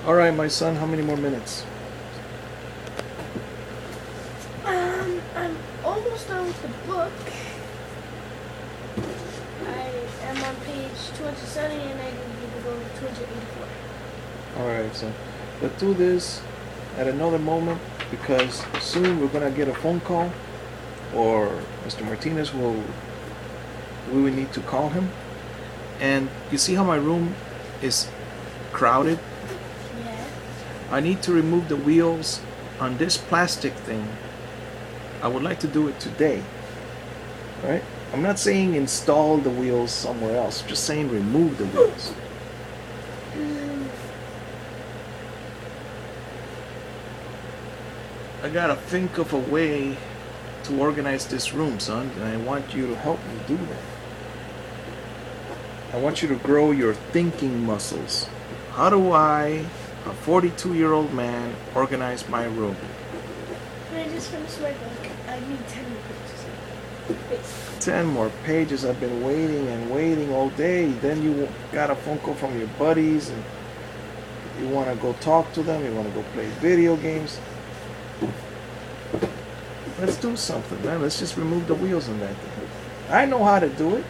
All right, my son, how many more minutes? I'm almost done with the book. I am on page 270 and I need to go to 284. All right, son. Let's do this at another moment because soon we're going to get a phone call or Mr. Martinez we will need to call him. And you see how my room is crowded? Yeah. I need to remove the wheels on this plastic thing. I would like to do it today. Right? I'm not saying install the wheels somewhere else. I'm just saying remove the wheels. I gotta think of a way to organize this room, son, and I want you to help me do that. I want you to grow your thinking muscles. How do I, a 42-year-old man, organize my room? Can I just finish my book? I need 10 more pages. 10 more pages. I've been waiting and waiting all day. Then you got a phone call from your buddies and you want to go talk to them. You want to go play video games. Let's do something, man. Let's just remove the wheels on that thing. I know how to do it,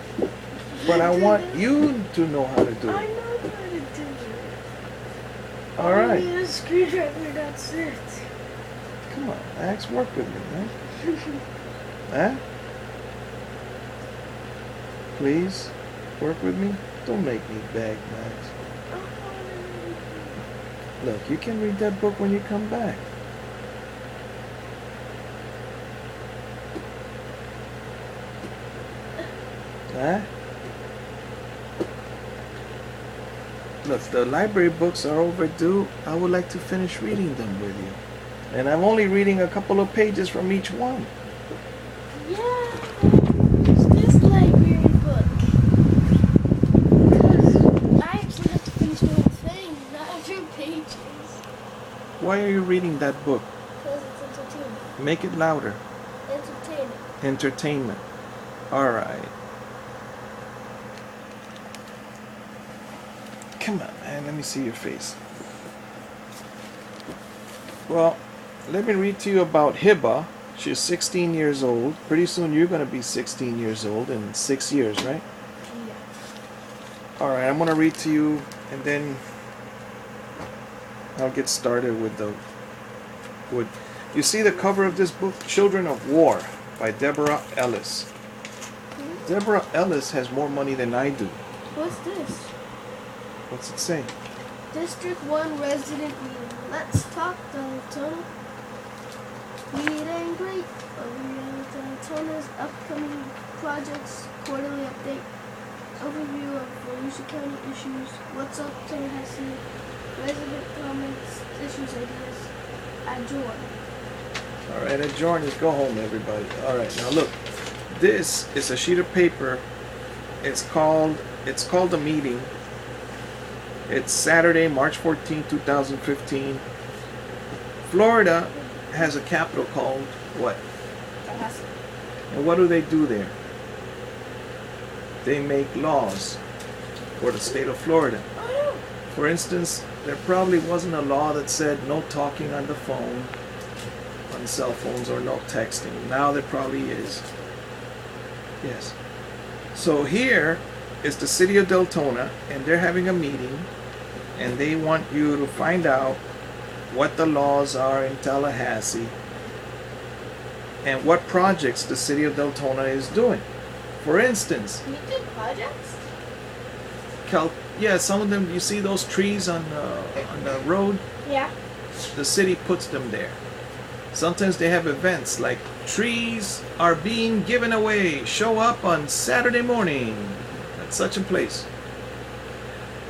but I want you to know how to do I it. know how to do it. All right. I need a screwdriver, that's it. Come on, Max. Work with me, man. Huh? Please, work with me. Don't make me beg, Max. Look, you can read that book when you come back. Huh? Look, the library books are overdue. I would like to finish reading them with you. And I'm only reading a couple of pages from each one. Yeah, it's this library book. Because I actually have to finish the whole thing, not a few pages. Why are you reading that book? Because it's entertaining. Make it louder. Entertaining. Entertainment. All right. Come on, man. Let me see your face. Well, let me read to you about Hiba. She's 16 years old. Pretty soon you're going to be 16 years old in 6 years, right? Yeah. All right, I'm going to read to you and then I'll get started with you see the cover of this book, Children of War by Deborah Ellis. Deborah Ellis has more money than I do. What's this? What's it say? District 1 resident meeting. Let's talk, Deltona. Meet and greet. Overview of Deltona's upcoming projects. Quarterly update. Overview of Volusia County issues. What's up, Tallahassee? Resident comments, issues, ideas. Adjourn. All right, adjourn is go home, everybody. All right, now look. This is a sheet of paper. It's called a meeting. It's Saturday, March 14, 2015. Florida has a capital called what? Tallahassee. And what do they do there? They make laws for the state of Florida. Oh, For instance, there probably wasn't a law that said no talking on the phone, on cell phones, or no texting. Now there probably is. Yes. So here is the city of Deltona, and they're having a meeting, and they want you to find out what the laws are in Tallahassee and what projects the city of Deltona is doing. For instance, you did projects? yeah, some of them, you see those trees on the road? Yeah. The city puts them there. Sometimes they have events like trees are being given away. Show up on Saturday morning at such a place.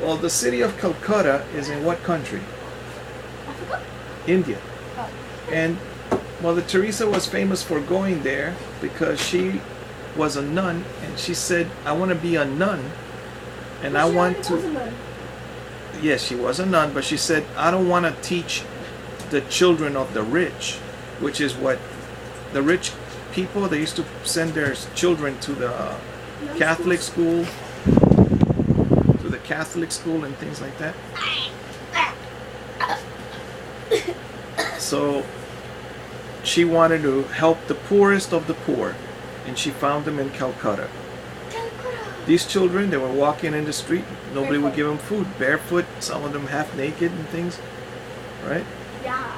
Well, the city of Calcutta is in what country? Africa? India. Oh. And Mother Teresa was famous for going there because she was a nun and she said, I want to be a nun and I want to... Yes, she was a nun, but she said, I don't want to teach the children of the rich, which is what the rich people, they used to send their children to the Catholic school, and things like that. So she wanted to help the poorest of the poor, and she found them in Calcutta. These children, they were walking in the street. Nobody would give them food. Barefoot, some of them half naked and things, right? Yeah.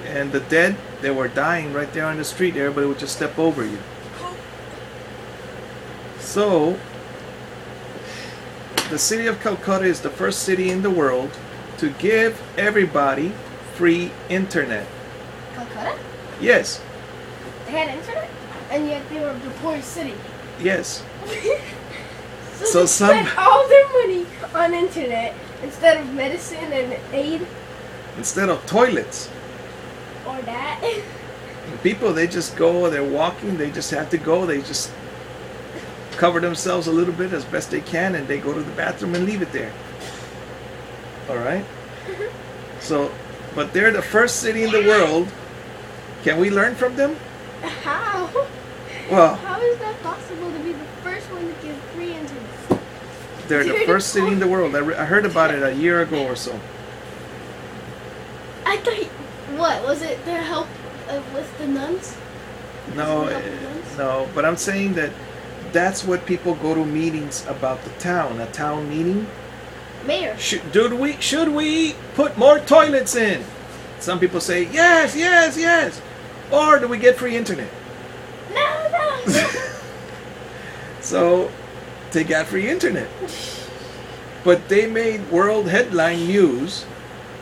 And the dead, they were dying right there on the street. Everybody would just step over you. So, the city of Calcutta is the first city in the world to give everybody free internet. Calcutta? Yes, They had internet? And yet they were the poorest city. yes. So So they some- spent all their money on internet instead of medicine and aid Instead of toilets. or that. People, they just go, they're walking, they just have to go, they just cover themselves a little bit as best they can, and they go to the bathroom and leave it there. Alright? So, but they're the first city in the world. Can we learn from them? How? Well, How is that possible to be the first one to give free internet? they're the first city in the world. I heard about it a year ago or so. I thought, what, was it to help with the nuns? No, Does it help the nuns? no, but I'm saying that that's what people go to meetings about the town, a town meeting. Mayor. Should we put more toilets in? Some people say yes, yes, yes. Or do we get free internet? No. So they got free internet. But they made world headline news.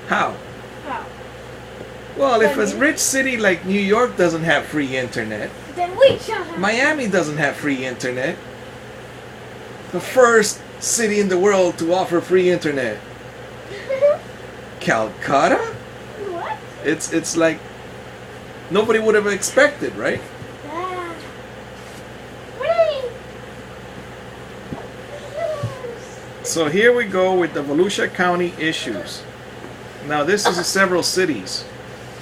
How? How? Well, if a rich city like New York doesn't have free internet, Then we shall have. Miami doesn't have free internet. The first city in the world to offer free internet. Calcutta? What? It's like nobody would have expected, right? Ah. Whee! So here we go with the Volusia County issues. Now this is several cities.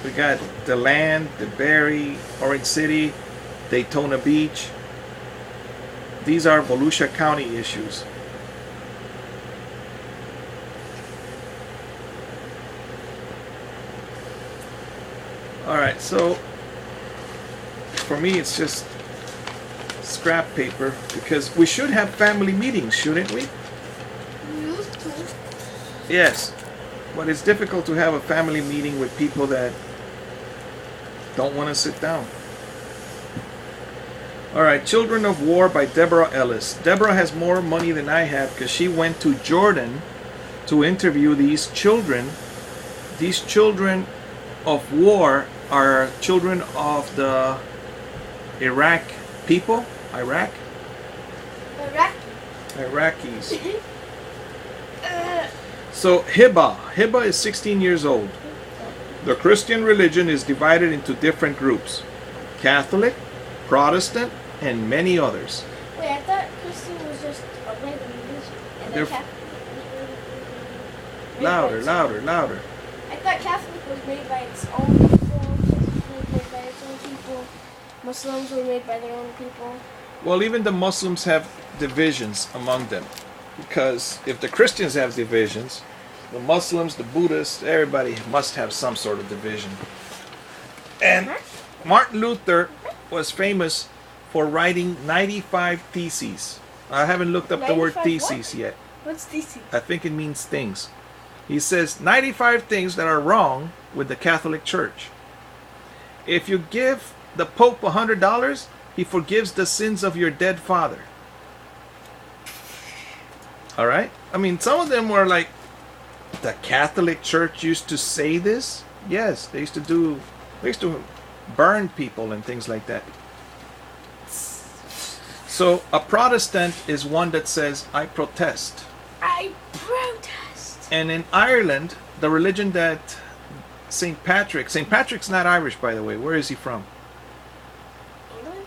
We got DeLand, DeBary, Orange City, Daytona Beach. These are Volusia County issues. Alright, so for me it's just scrap paper because we should have family meetings, shouldn't we? Used to. Yes, but it's difficult to have a family meeting with people that don't want to sit down. Alright, Children of War by Deborah Ellis. Deborah has more money than I have because she went to Jordan to interview these children. These children of war are children of the Iraq people. Iraq? Iraqis. So Hiba is 16 years old. The Christian religion is divided into different groups: Catholic, Protestant, and many others. Wait, I thought Christian was just a random religion. And They're- then Louder, louder, louder. I thought Catholic was made by its own people. Christian was made by its own people. Muslims were made by their own people. Well, even the Muslims have divisions among them. Because if the Christians have divisions, the Muslims, the Buddhists, everybody must have some sort of division. And Martin Luther was famous for writing 95 theses. I haven't looked up the word 95 theses what? yet. What's DC? I think it means things. He says 95 things that are wrong with the Catholic Church. If you give the Pope $100, he forgives the sins of your dead father. All right? I mean, some of them were like, the Catholic Church used to say this? Yes, they used to burn people and things like that. So a Protestant is one that says, I protest. I protest. And in Ireland, the religion that St. Patrick's not Irish, by the way. Where is he from? England?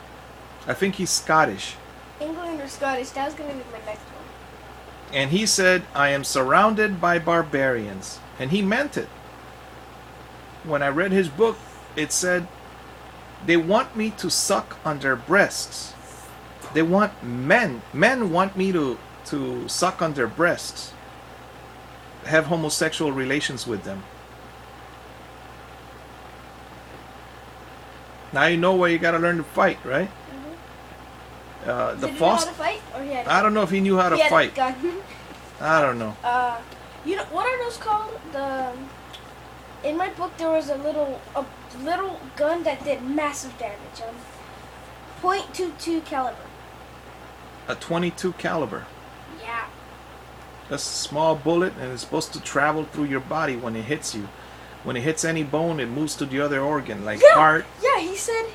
I think he's Scottish. England or Scottish? That was going to be my next one. And he said, I am surrounded by barbarians. And he meant it. When I read his book, it said, they want me to suck on their breasts. They want men want me to suck on their breasts, have homosexual relations with them. Now you know where you gotta learn to fight, right? Mm-hmm. The Did he know how Foster. to fight, or he had? I don't know if he knew how to he had fight. A gun. I don't know. You know what are those called? In my book there was a little gun that did massive damage. .22 caliber. A 22 caliber. Yeah. That's a small bullet, and it's supposed to travel through your body when it hits you. When it hits any bone, it moves to the other organ, like heart. Yeah, he said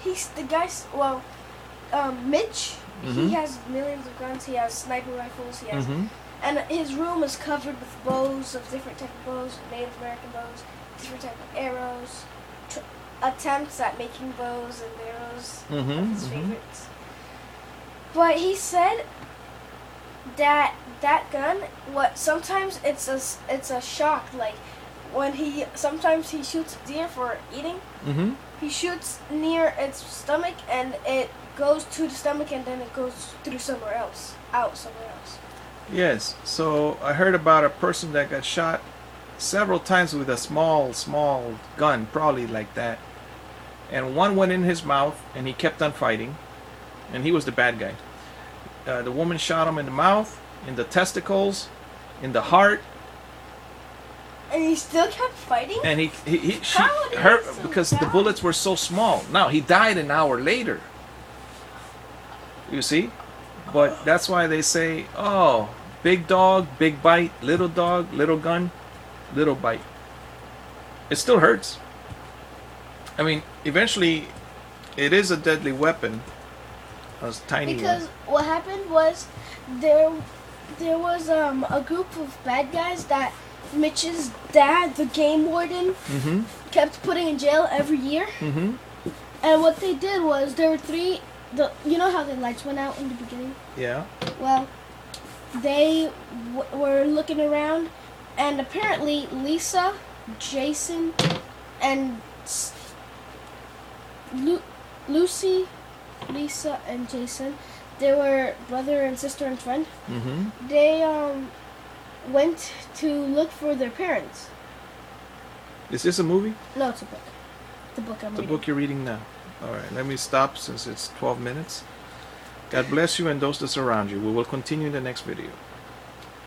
Mitch. Mhm. He has millions of guns. He has sniper rifles. He has, Mm-hmm. and his room is covered with bows of different type of bows, Native American bows, different type of arrows, attempts at making bows and arrows. Mm-hmm. His favorites. But he said that gun, sometimes it's a shock. Like sometimes he shoots deer for eating. Mm-hmm. He shoots near its stomach, and it goes to the stomach, and then it goes through somewhere else. Yes. So I heard about a person that got shot several times with a small gun, probably like that. And one went in his mouth, and he kept on fighting. And he was the bad guy. The woman shot him in the mouth, in the testicles, in the heart, And he still kept fighting. and How did her he so because the die? bullets were so small. Now he died an hour later. You see, but that's why they say, "Oh, big dog, big bite; little dog, little gun, little bite." It still hurts. I mean, eventually, it is a deadly weapon. A tiny Because one. what happened was there was a group of bad guys that Mitch's dad, the game warden, Mm-hmm. kept putting in jail every year. Mm-hmm. And what they did was there were three. You know how the lights went out in the beginning? Yeah. Well, they were looking around, and apparently Lisa, Jason, and Lucy, Lisa, and Jason, they were brother and sister and friend. Mm-hmm. They went to look for their parents. Is this a movie? No, it's a book. The book I'm The reading. book you're reading now. All right, let me stop since it's 12 minutes. God bless you and those that surround you. We will continue in the next video.